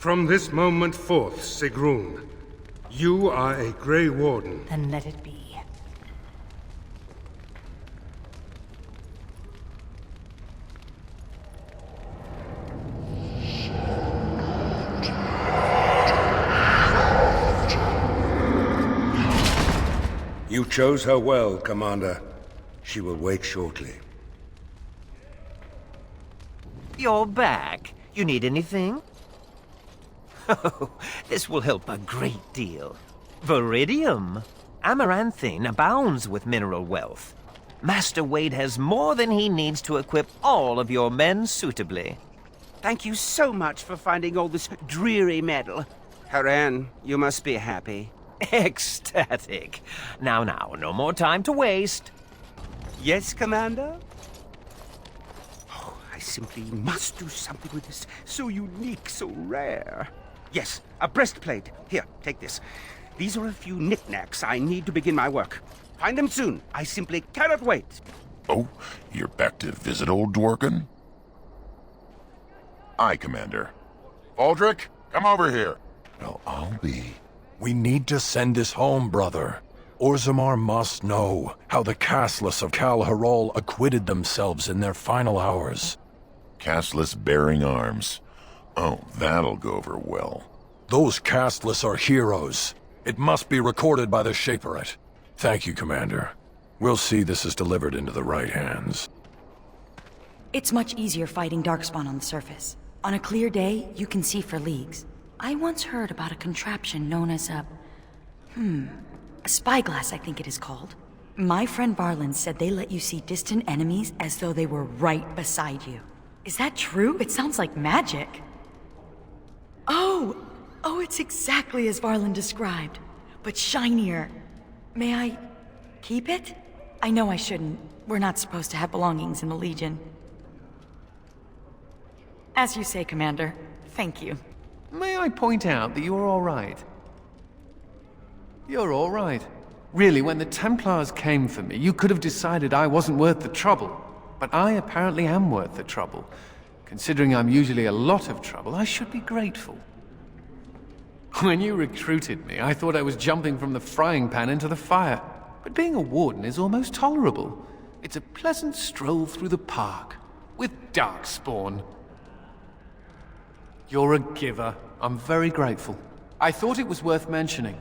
From this moment forth, Sigrun, you are a Grey Warden. Then let it be. You chose her well, Commander. She will wait shortly. You're back. You need anything? Oh, this will help a great deal. Viridium. Amaranthine abounds with mineral wealth. Master Wade has more than he needs to equip all of your men suitably. Thank you so much for finding all this dreary metal. Haran, you must be happy. Ecstatic. Now, no more time to waste. Yes, Commander? Oh, I simply must do something with this. So unique, so rare. Yes, a breastplate. Here, take this. These are a few knickknacks I need to begin my work. Find them soon. I simply cannot wait. Oh, you're back to visit old Dworkin? Aye, Commander. Aldrich, come over here. Well, I'll be. We need to send this home, brother. Orzammar must know how the castless of Kal Harol acquitted themselves in their final hours. Castless bearing arms. Oh, that'll go over well. Those castless are heroes. It must be recorded by the Shaperate. Thank you, Commander. We'll see this is delivered into the right hands. It's much easier fighting Darkspawn on the surface. On a clear day, you can see for leagues. I once heard about a contraption known as a spyglass, I think it is called. My friend Varlin said they let you see distant enemies as though they were right beside you. Is that true? It sounds like magic. Oh, it's exactly as Varlin described, but shinier. May I keep it? I know I shouldn't. We're not supposed to have belongings in the Legion. As you say, Commander. Thank you. May I point out that you're all right? You're all right. Really, when the Templars came for me, you could have decided I wasn't worth the trouble. But I apparently am worth the trouble. Considering I'm usually a lot of trouble, I should be grateful. When you recruited me, I thought I was jumping from the frying pan into the fire. But being a warden is almost tolerable. It's a pleasant stroll through the park. With Darkspawn. You're a giver. I'm very grateful. I thought it was worth mentioning.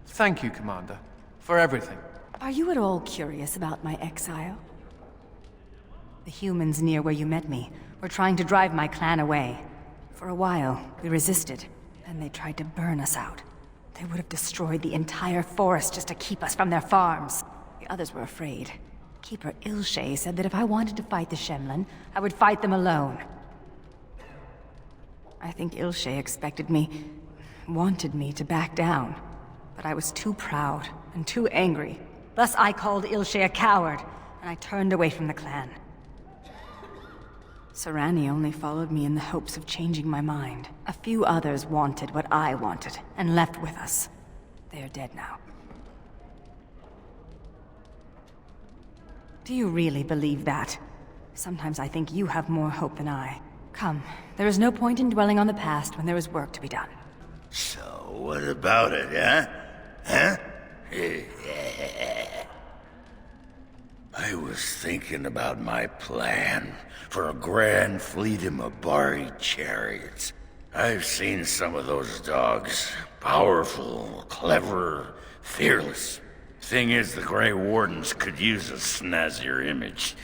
Thank you, Commander, for everything. Are you at all curious about my exile? The humans near where you met me were trying to drive my clan away. For a while, we resisted, and they tried to burn us out. They would have destroyed the entire forest just to keep us from their farms. The others were afraid. Keeper Ilshay said that if I wanted to fight the Shemlin, I would fight them alone. I think Ilshay wanted me to back down. But I was too proud and too angry. Thus I called Ilshay a coward, and I turned away from the clan. Sarani only followed me in the hopes of changing my mind. A few others wanted what I wanted, and left with us. They are dead now. Do you really believe that? Sometimes I think you have more hope than I. Come, there is no point in dwelling on the past when there is work to be done. So, what about it, huh? Huh? I was thinking about my plan for a grand fleet of Mabari chariots. I've seen some of those dogs. Powerful, clever, fearless. Thing is, the Grey Wardens could use a snazzier image.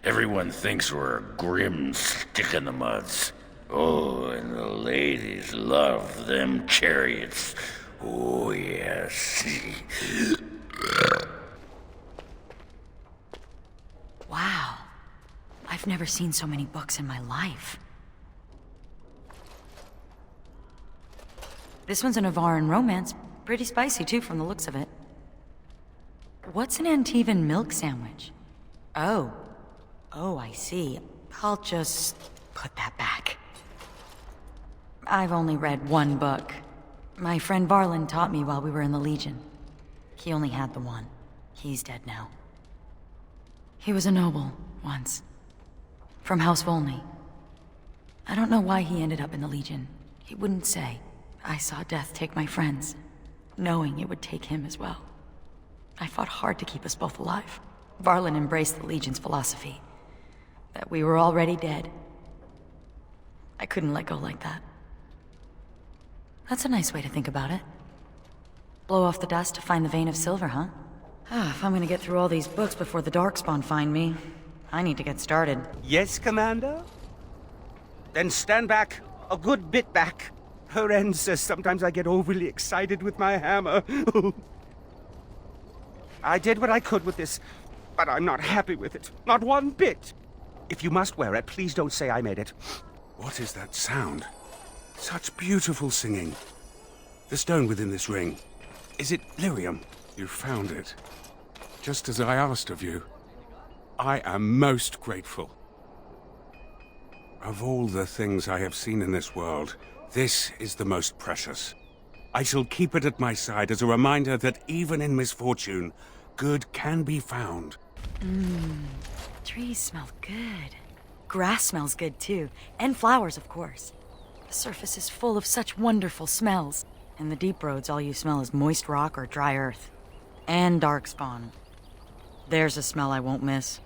Everyone thinks we're a grim stick-in-the-muds. Oh, and the ladies love them chariots. Oh, yes. Wow. I've never seen so many books in my life. This one's a Navaran romance. Pretty spicy, too, from the looks of it. What's an Antivan milk sandwich? Oh, I see. I'll just put that back. I've only read one book. My friend Varlin taught me while we were in the Legion. He only had the one. He's dead now. He was a noble, once. From House Volney. I don't know why he ended up in the Legion. He wouldn't say, I saw death take my friends, knowing it would take him as well. I fought hard to keep us both alive. Varlin embraced the Legion's philosophy, that we were already dead. I couldn't let go like that. That's a nice way to think about it. Blow off the dust to find the vein of silver, huh? If I'm gonna get through all these books before the Darkspawn find me, I need to get started. Yes, Commander? Then stand back. A good bit back. Lorenz says sometimes I get overly excited with my hammer. I did what I could with this, but I'm not happy with it. Not one bit. If you must wear it, please don't say I made it. What is that sound? Such beautiful singing. The stone within this ring. Is it lyrium? You found it. Just as I asked of you. I am most grateful. Of all the things I have seen in this world, this is the most precious. I shall keep it at my side as a reminder that even in misfortune, good can be found. Trees smell good. Grass smells good too, and flowers, of course. The surface is full of such wonderful smells. In the deep roads, all you smell is moist rock or dry earth. And Darkspawn. There's a smell I won't miss.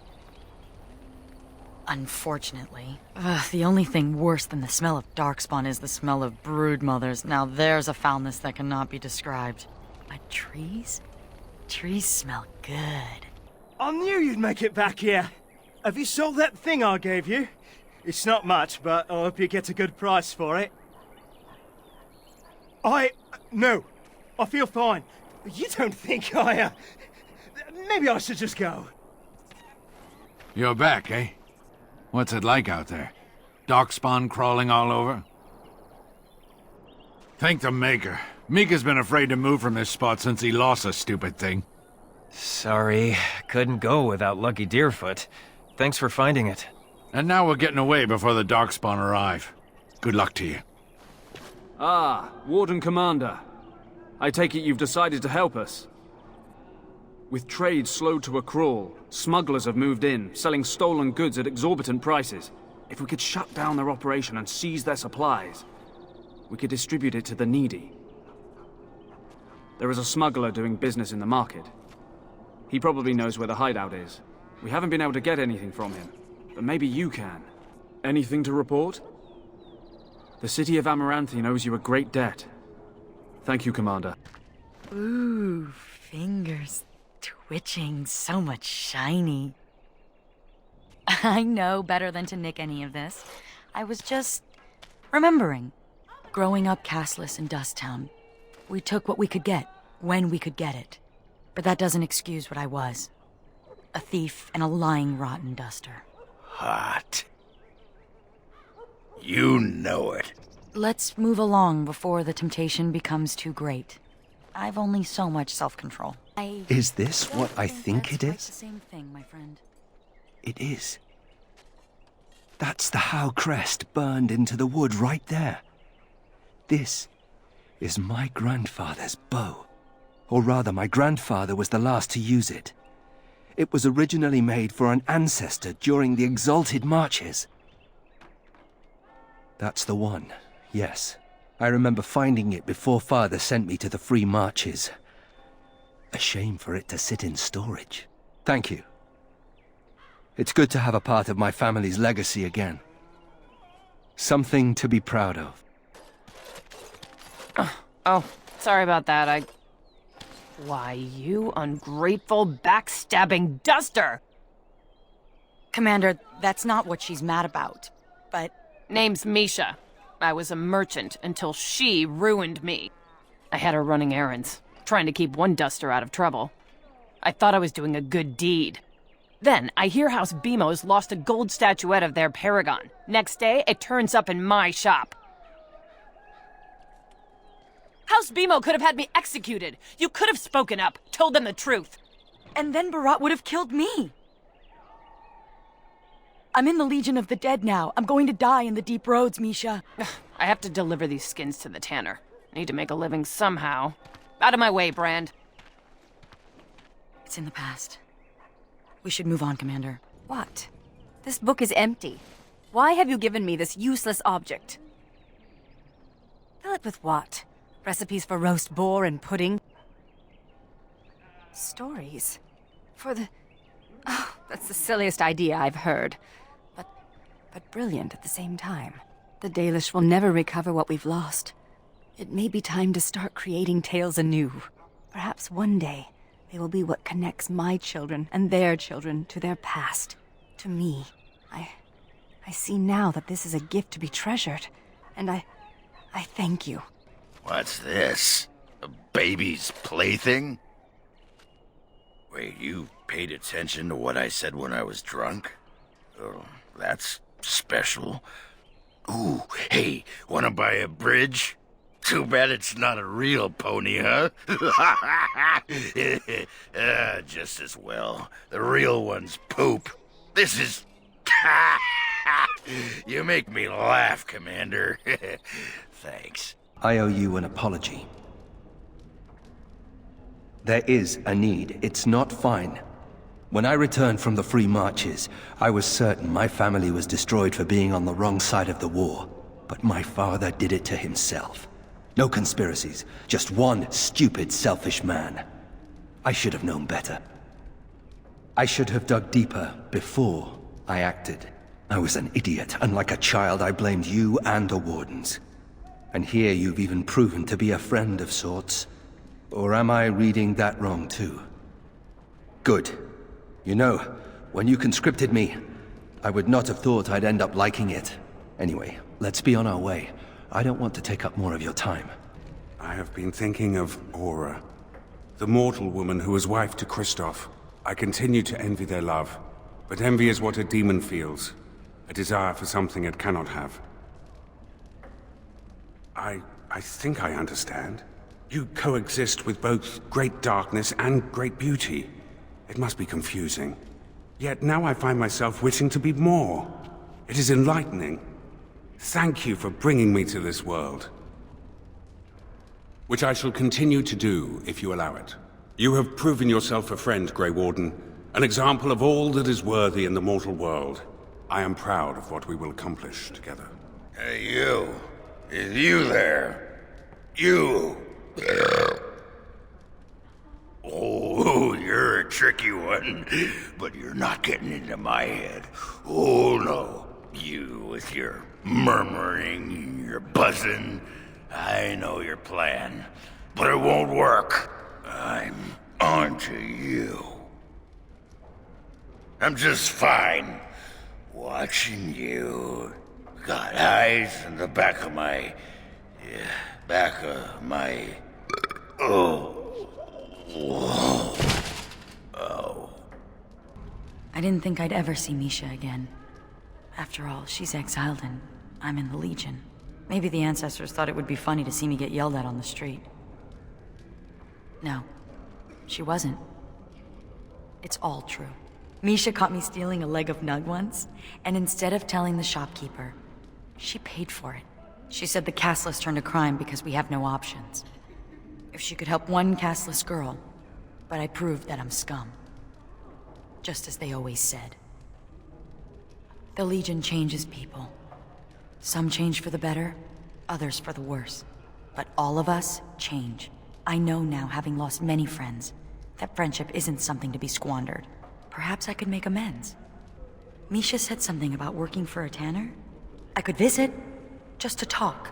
Unfortunately. The only thing worse than the smell of Darkspawn is the smell of broodmothers. Now there's a foulness that cannot be described. But trees? Trees smell good. I knew you'd make it back here. Have you sold that thing I gave you? It's not much, but I hope you get a good price for it. No. I feel fine. You don't think maybe I should just go. You're back, eh? What's it like out there? Darkspawn crawling all over? Thank the Maker. Mika's been afraid to move from this spot since he lost a stupid thing. Sorry, couldn't go without Lucky Deerfoot. Thanks for finding it. And now we're getting away before the Darkspawn arrive. Good luck to you. Ah, Warden Commander. I take it you've decided to help us. With trade slowed to a crawl, smugglers have moved in, selling stolen goods at exorbitant prices. If we could shut down their operation and seize their supplies, we could distribute it to the needy. There is a smuggler doing business in the market. He probably knows where the hideout is. We haven't been able to get anything from him, but maybe you can. Anything to report? The city of Amaranthine owes you a great debt. Thank you, Commander. Ooh, fingers twitching, so much shiny. I know better than to nick any of this. I was just remembering. Growing up castless in Dust Town, we took what we could get, when we could get it. But that doesn't excuse what I was. A thief and a lying rotten duster. Hot. You know it. Let's move along before the temptation becomes too great. I've only so much self-control. Is this what I think it That's is? the same thing, my friend. It is. That's the How crest burned into the wood right there. This is my grandfather's bow. Or rather, my grandfather was the last to use it. It was originally made for an ancestor during the Exalted Marches. That's the one, yes. I remember finding it before Father sent me to the Free Marches. A shame for it to sit in storage. Thank you. It's good to have a part of my family's legacy again. Something to be proud of. Oh, sorry about that. Why, you ungrateful, backstabbing duster! Commander, that's not what she's mad about, but... Name's Misha. I was a merchant until she ruined me. I had her running errands, trying to keep one duster out of trouble. I thought I was doing a good deed. Then, I hear House Bemo's lost a gold statuette of their paragon. Next day, it turns up in my shop. House Bemo could have had me executed. You could have spoken up, told them the truth. And then Barat would have killed me. I'm in the Legion of the Dead now. I'm going to die in the deep roads, Misha. I have to deliver these skins to the tanner. I need to make a living somehow. Out of my way, Brand. It's in the past. We should move on, Commander. What? This book is empty. Why have you given me this useless object? Fill it with what? Recipes for roast boar and pudding? Stories? For the... Oh, that's the silliest idea I've heard. But brilliant at the same time. The Dalish will never recover what we've lost. It may be time to start creating tales anew. Perhaps one day, they will be what connects my children and their children to their past. To me. I see now that this is a gift to be treasured. And I thank you. What's this? A baby's plaything? Wait, you paid attention to what I said when I was drunk? Oh, that's special. Ooh, hey, wanna buy a bridge? Too bad it's not a real pony, huh? Just as well. The real ones poop. This is... You make me laugh, Commander. Thanks. I owe you an apology. There is a need. It's not fine. When I returned from the Free Marches, I was certain my family was destroyed for being on the wrong side of the war. But my father did it to himself. No conspiracies, just one stupid, selfish man. I should have known better. I should have dug deeper before I acted. I was an idiot, and like a child I blamed you and the Wardens. And here you've even proven to be a friend of sorts. Or am I reading that wrong too? Good. You know, when you conscripted me, I would not have thought I'd end up liking it. Anyway, let's be on our way. I don't want to take up more of your time. I have been thinking of Aura, the mortal woman who was wife to Kristoff. I continue to envy their love, but envy is what a demon feels. A desire for something it cannot have. I think I understand. You coexist with both great darkness and great beauty. It must be confusing. Yet now I find myself wishing to be more. It is enlightening. Thank you for bringing me to this world. Which I shall continue to do, if you allow it. You have proven yourself a friend, Grey Warden. An example of all that is worthy in the mortal world. I am proud of what we will accomplish together. Hey, you. Is you there? You. Oh, you're a tricky one, but you're not getting into my head. Oh, no. You with your murmuring, your buzzing. I know your plan, but it won't work. I'm onto you. I'm just fine. Watching you. Got eyes in the back of my... Oh. Oh. I didn't think I'd ever see Misha again. After all, she's exiled and I'm in the Legion. Maybe the ancestors thought it would be funny to see me get yelled at on the street. No, she wasn't. It's all true. Misha caught me stealing a leg of nug once, and instead of telling the shopkeeper, she paid for it. She said the casteless turned a crime because we have no options. If she could help one casteless girl, but I proved that I'm scum. Just as they always said. The Legion changes people. Some change for the better, others for the worse. But all of us change. I know now, having lost many friends, that friendship isn't something to be squandered. Perhaps I could make amends. Misha said something about working for a tanner. I could visit, just to talk.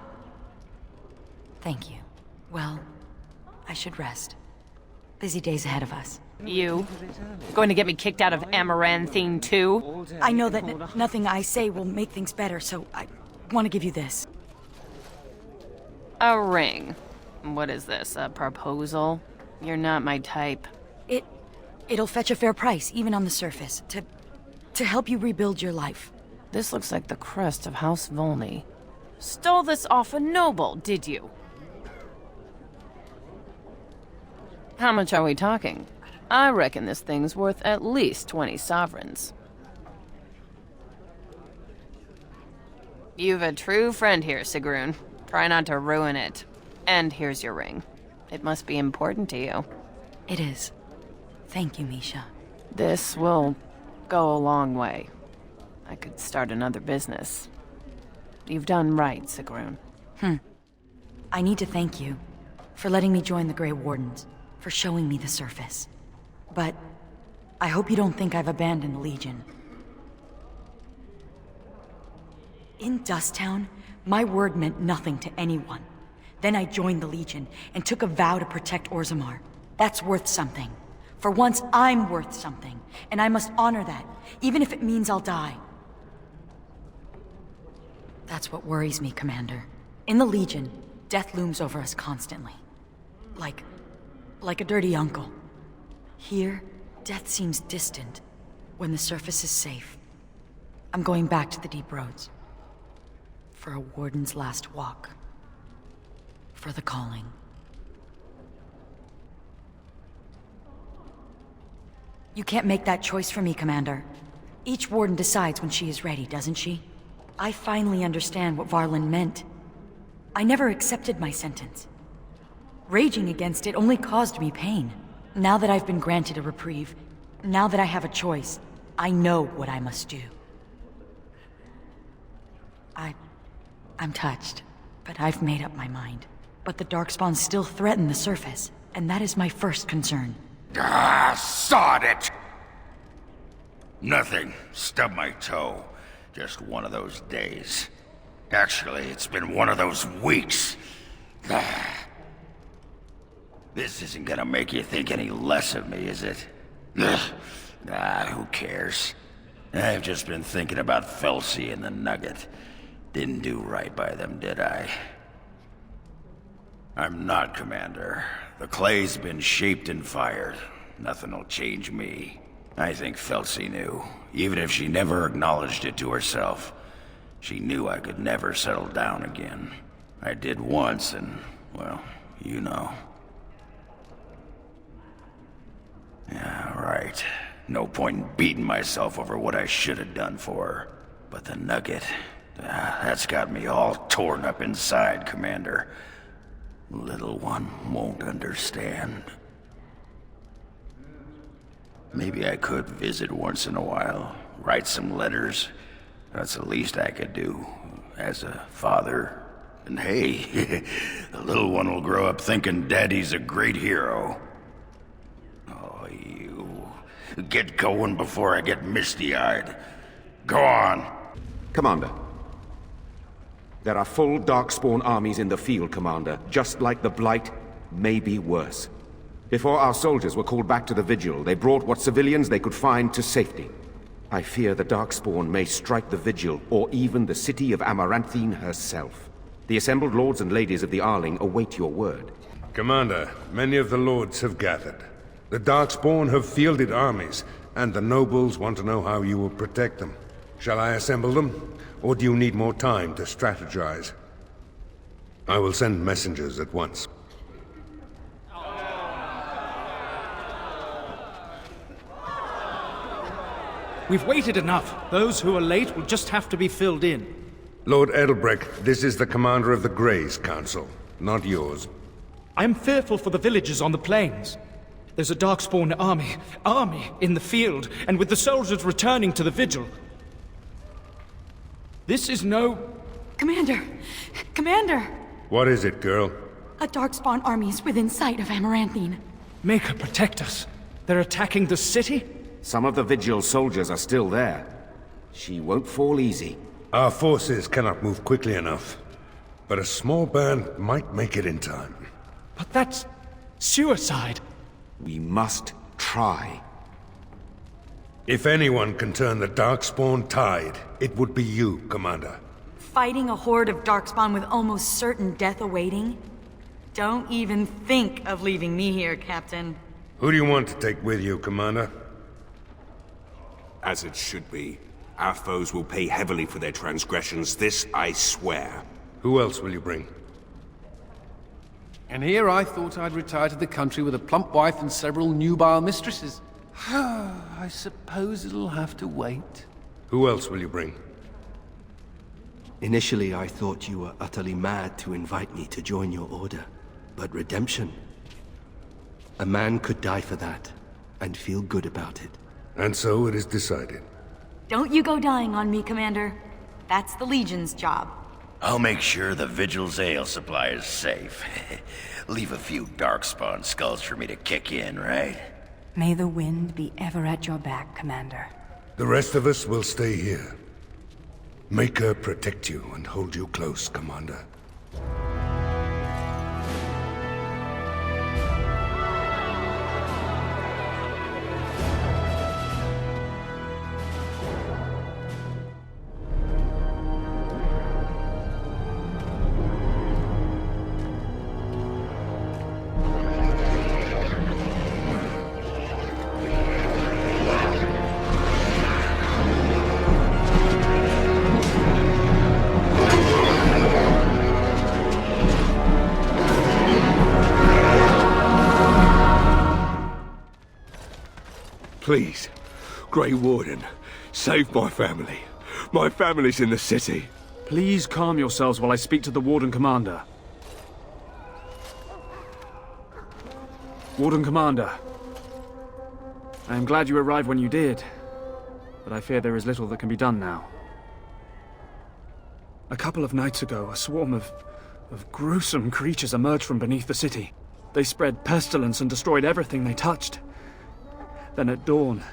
Thank you. Well, I should rest. Busy days ahead of us. You? Going to get me kicked out of Amaranthine too? I know that nothing I say will make things better, so I want to give you this. A ring. What is this, a proposal? You're not my type. It'll fetch a fair price, even on the surface, to help you rebuild your life. This looks like the crest of House Volney. Stole this off a noble, did you? How much are we talking? I reckon this thing's worth at least 20 sovereigns. You've a true friend here, Sigrun. Try not to ruin it. And here's your ring. It must be important to you. It is. Thank you, Misha. This will go a long way. I could start another business. You've done right, Sigrun. I need to thank you for letting me join the Grey Wardens, for showing me the surface. But I hope you don't think I've abandoned the Legion. In Dusttown, my word meant nothing to anyone. Then I joined the Legion and took a vow to protect Orzammar. That's worth something. For once, I'm worth something, and I must honor that, even if it means I'll die. That's what worries me, Commander. In the Legion, death looms over us constantly. Like a dirty uncle. Here, death seems distant, when the surface is safe. I'm going back to the deep roads. For a Warden's last walk. For the calling. You can't make that choice for me, Commander. Each Warden decides when she is ready, doesn't she? I finally understand what Varlin meant. I never accepted my sentence. Raging against it only caused me pain. Now that I've been granted a reprieve, now that I have a choice, I know what I must do. I'm touched, but I've made up my mind. But the Darkspawn still threaten the surface, and that is my first concern. Ah, sod it! Nothing. Stubbed my toe. Just one of those days. Actually, it's been one of those weeks. This isn't gonna make you think any less of me, is it? Who cares? I've just been thinking about Felsi and the Nugget. Didn't do right by them, did I? I'm not, Commander. The clay's been shaped and fired. Nothing'll change me. I think Felsi knew, even if she never acknowledged it to herself. She knew I could never settle down again. I did once, and, well, you know. Yeah, right. No point in beating myself over what I should have done for her. But the Nugget, that's got me all torn up inside, Commander. Little one won't understand. Maybe I could visit once in a while, write some letters. That's the least I could do, as a father. And hey, the little one will grow up thinking Daddy's a great hero. Oh, you... Get going before I get misty-eyed. Go on. Commander. There are full Darkspawn armies in the field, Commander, just like the Blight, maybe worse. Before our soldiers were called back to the Vigil, they brought what civilians they could find to safety. I fear the Darkspawn may strike the Vigil, or even the city of Amaranthine herself. The assembled lords and ladies of the Arling await your word. Commander, many of the lords have gathered. The Darkspawn have fielded armies, and the nobles want to know how you will protect them. Shall I assemble them, or do you need more time to strategize? I will send messengers at once. We've waited enough. Those who are late will just have to be filled in. Lord Edelbrecht, this is the commander of the Greys Council, not yours. I am fearful for the villagers on the plains. There's a Darkspawn army in the field, and with the soldiers returning to the Vigil. This is no... Commander! Commander! What is it, girl? A Darkspawn army is within sight of Amaranthine. Make her protect us. They're attacking the city? Some of the Vigil soldiers are still there. She won't fall easy. Our forces cannot move quickly enough, but a small band might make it in time. But that's... suicide. We must try. If anyone can turn the Darkspawn tide, it would be you, Commander. Fighting a horde of Darkspawn with almost certain death awaiting? Don't even think of leaving me here, Captain. Who do you want to take with you, Commander? As it should be. Our foes will pay heavily for their transgressions, this I swear. Who else will you bring? And here I thought I'd retire to the country with a plump wife and several nubile mistresses. I suppose it'll have to wait. Who else will you bring? Initially, I thought you were utterly mad to invite me to join your order. But redemption... a man could die for that, and feel good about it. And so it is decided. Don't you go dying on me, Commander. That's the Legion's job. I'll make sure the Vigil's ale supply is safe. Leave a few Darkspawn skulls for me to kick in, right? May the wind be ever at your back, Commander. The rest of us will stay here. Make her protect you and hold you close, Commander. Please, Grey Warden, save my family. My family's in the city. Please calm yourselves while I speak to the Warden Commander. Warden Commander. I am glad you arrived when you did, but I fear there is little that can be done now. A couple of nights ago, a swarm of gruesome creatures emerged from beneath the city. They spread pestilence and destroyed everything they touched. Then at dawn,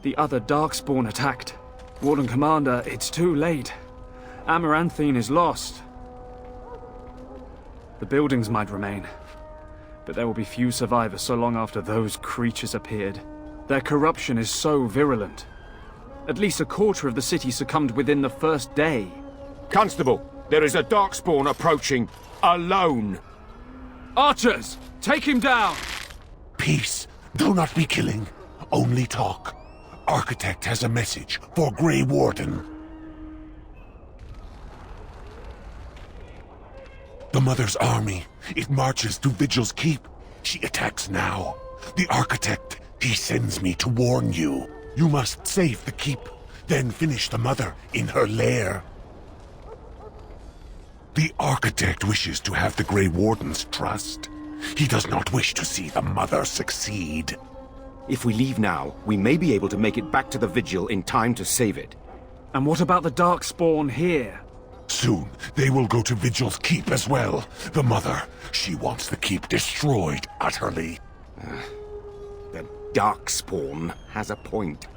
the other Darkspawn attacked. Warden Commander, it's too late. Amaranthine is lost. The buildings might remain, but there will be few survivors so long after those creatures appeared. Their corruption is so virulent. At least a quarter of the city succumbed within the first day. Constable, there is a Darkspawn approaching, alone. Archers, take him down! Peace. Do not be killing. Only talk. Architect has a message for Grey Warden. The Mother's army. It marches to Vigil's Keep. She attacks now. The Architect, he sends me to warn you. You must save the Keep, then finish the Mother in her lair. The Architect wishes to have the Grey Warden's trust. He does not wish to see the Mother succeed. If we leave now, we may be able to make it back to the Vigil in time to save it. And what about the Darkspawn here? Soon, they will go to Vigil's Keep as well. The Mother, she wants the Keep destroyed utterly. The Darkspawn has a point.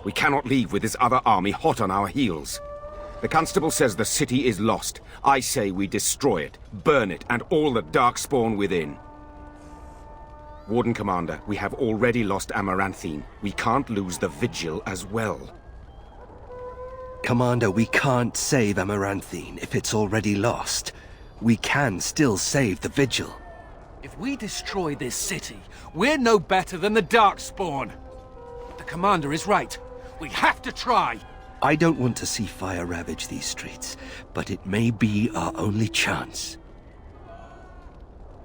We cannot leave with this other army hot on our heels. The Constable says the city is lost. I say we destroy it, burn it, and all the Darkspawn within. Warden Commander, we have already lost Amaranthine. We can't lose the Vigil as well. Commander, we can't save Amaranthine if it's already lost. We can still save the Vigil. If we destroy this city, we're no better than the Darkspawn. The Commander is right. We have to try. I don't want to see fire ravage these streets, but it may be our only chance.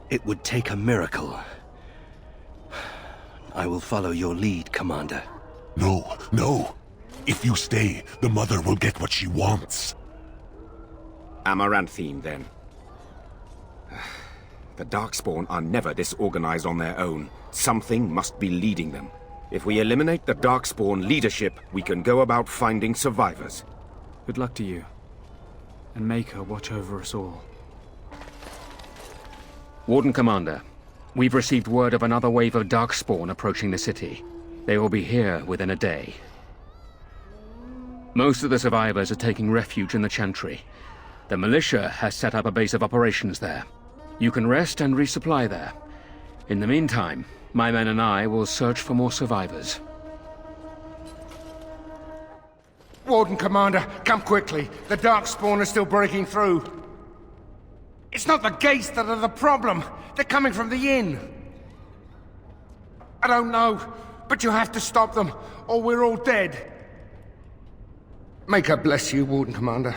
It would take a miracle. I will follow your lead, Commander. No, no. If you stay, the Mother will get what she wants. Amaranthine, then. The Darkspawn are never disorganized on their own. Something must be leading them. If we eliminate the Darkspawn leadership, we can go about finding survivors. Good luck to you. And make her watch over us all. Warden Commander, we've received word of another wave of Darkspawn approaching the city. They will be here within a day. Most of the survivors are taking refuge in the Chantry. The militia has set up a base of operations there. You can rest and resupply there. In the meantime, my men and I will search for more survivors. Warden Commander, come quickly. The Darkspawn are still breaking through. It's not the gates that are the problem. They're coming from the inn. I don't know, but you have to stop them, or we're all dead. May God bless you, Warden Commander.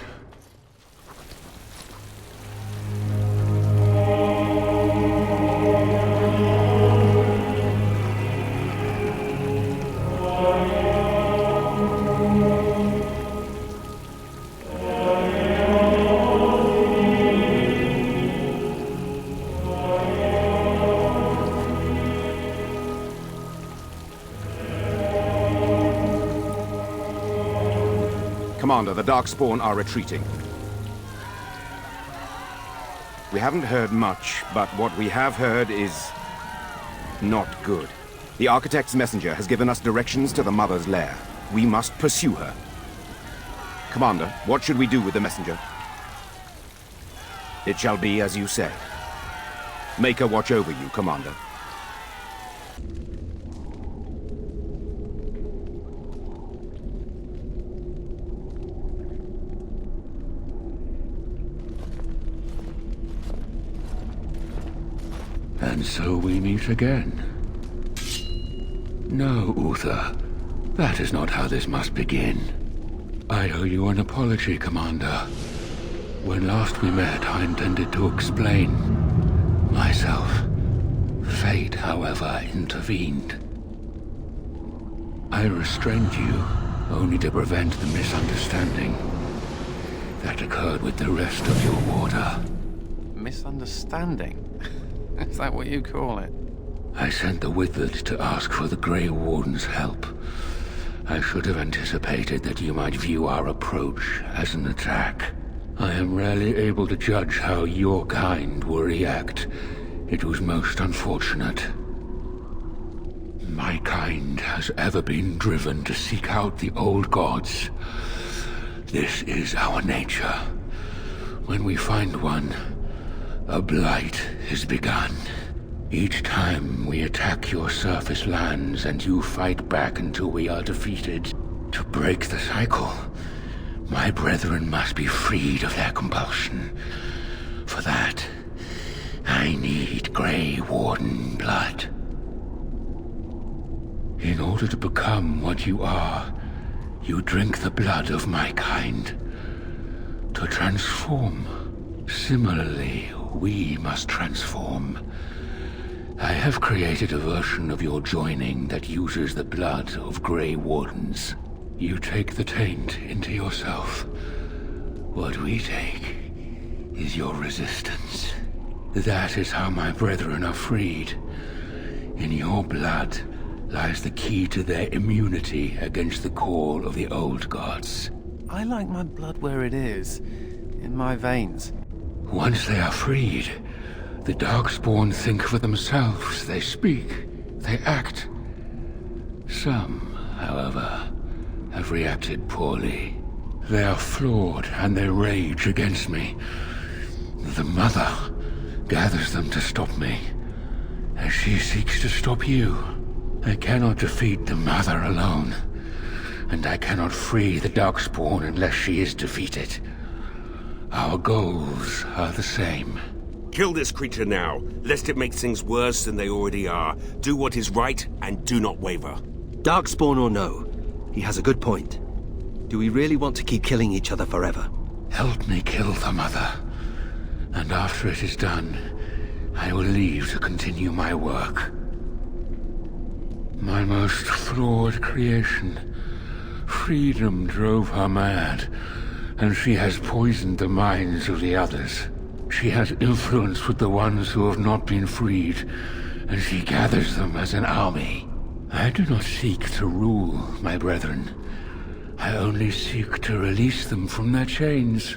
Commander, the Darkspawn are retreating. We haven't heard much, but what we have heard is not good. The Architect's messenger has given us directions to the Mother's lair. We must pursue her. Commander, what should we do with the messenger? It shall be as you say. Make her watch over you, Commander. And so we meet again. No, Uther. That is not how this must begin. I owe you an apology, Commander. When last we met, I intended to explain myself. Fate, however, intervened. I restrained you, only to prevent the misunderstanding that occurred with the rest of your order. Misunderstanding? Is that what you call it? I sent the Withered to ask for the Grey Warden's help. I should have anticipated that you might view our approach as an attack. I am rarely able to judge how your kind will react. It was most unfortunate. My kind has ever been driven to seek out the old gods. This is our nature. When we find one, a blight is begun. Each time we attack your surface lands and you fight back until we are defeated. To break the cycle, my brethren must be freed of their compulsion. For that, I need Grey Warden blood. In order to become what you are, you drink the blood of my kind. To transform, similarly, we must transform. I have created a version of your joining that uses the blood of Grey Wardens. You take the taint into yourself. What we take is your resistance. That is how my brethren are freed. In your blood lies the key to their immunity against the call of the old gods. I like my blood where it is, in my veins. Once they are freed, the Darkspawn think for themselves. They speak, they act. Some, however, have reacted poorly. They are flawed and they rage against me. The Mother gathers them to stop me, as she seeks to stop you. I cannot defeat the Mother alone, and I cannot free the Darkspawn unless she is defeated. Our goals are the same. Kill this creature now, lest it makes things worse than they already are. Do what is right, and do not waver. Darkspawn or no, he has a good point. Do we really want to keep killing each other forever? Help me kill the Mother, and after it is done, I will leave to continue my work. My most flawed creation. Freedom drove her mad, and she has poisoned the minds of the others. She has influence with the ones who have not been freed, and she gathers them as an army. I do not seek to rule, my brethren. I only seek to release them from their chains.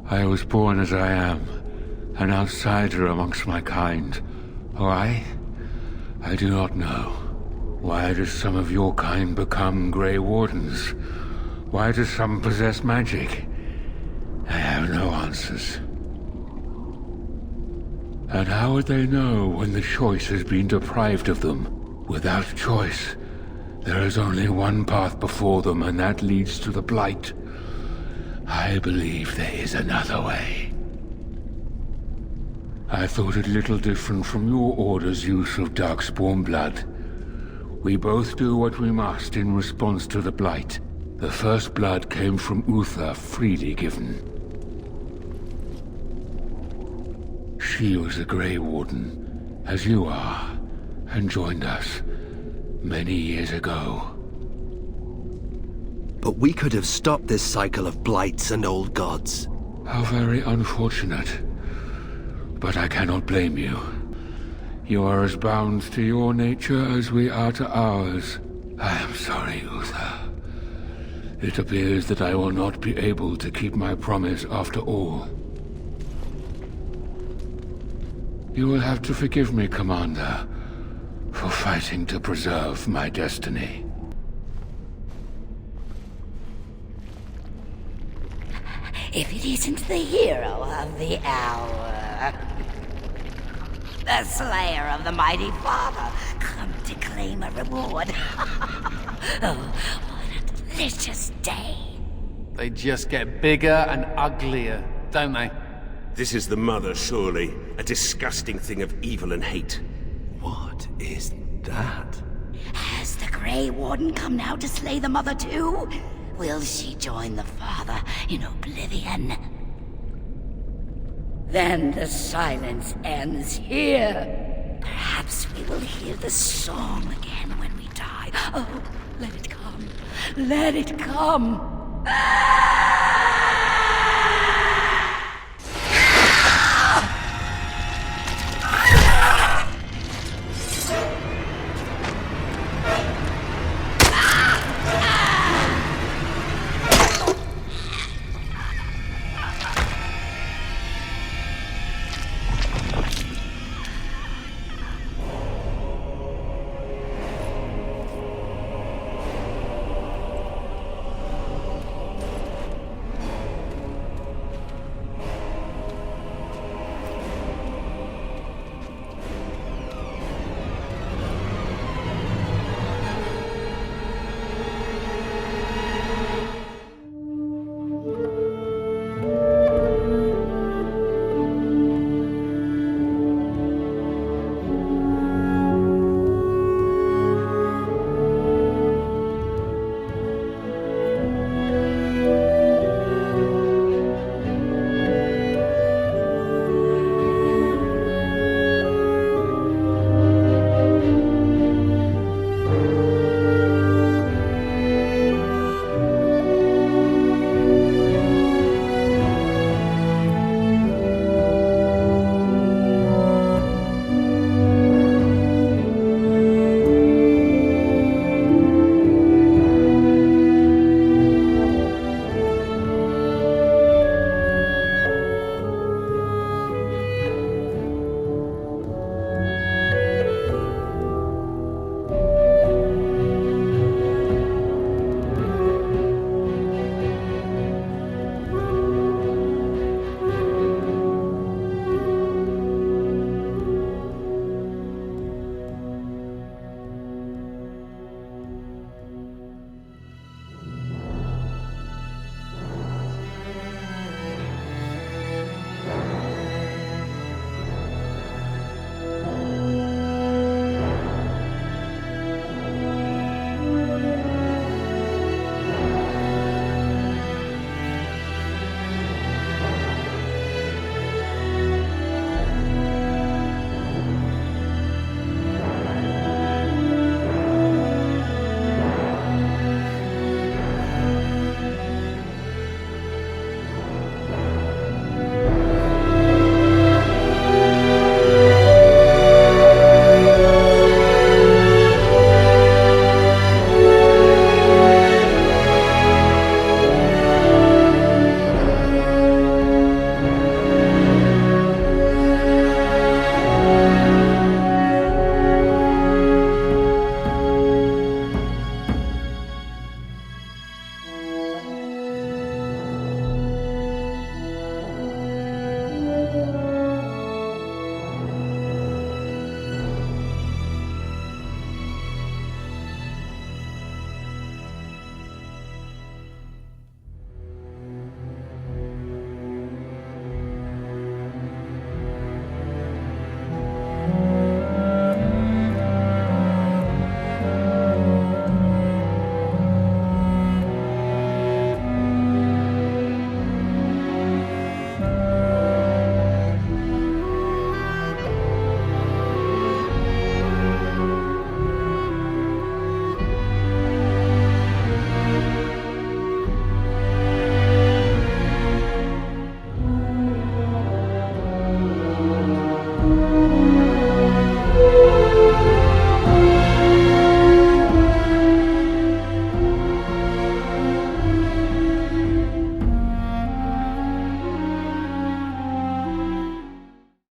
I was born as I am, an outsider amongst my kind. Why? I do not know. Why do some of your kind become Grey Wardens? Why do some possess magic? I have no answers. And how would they know when the choice has been deprived of them? Without choice, there is only one path before them, and that leads to the Blight. I believe there is another way. I thought it little different from your order's use of Darkspawn blood. We both do what we must in response to the Blight. The first blood came from Uther, freely given. She was a Grey Warden, as you are, and joined us many years ago. But we could have stopped this cycle of blights and old gods. How very unfortunate. But I cannot blame you. You are as bound to your nature as we are to ours. I am sorry, Uther. It appears that I will not be able to keep my promise after all. You will have to forgive me, Commander, for fighting to preserve my destiny. If it isn't the hero of the hour, the slayer of the mighty father, come to claim a reward. Oh, what a delicious day. They just get bigger and uglier, don't they? This is the mother, surely. A disgusting thing of evil and hate. What is that? Has the Grey Warden come now to slay the mother too? Will she join the father in oblivion? Then the silence ends here. Perhaps we will hear the song again when we die. Oh, let it come. Let it come. Ah!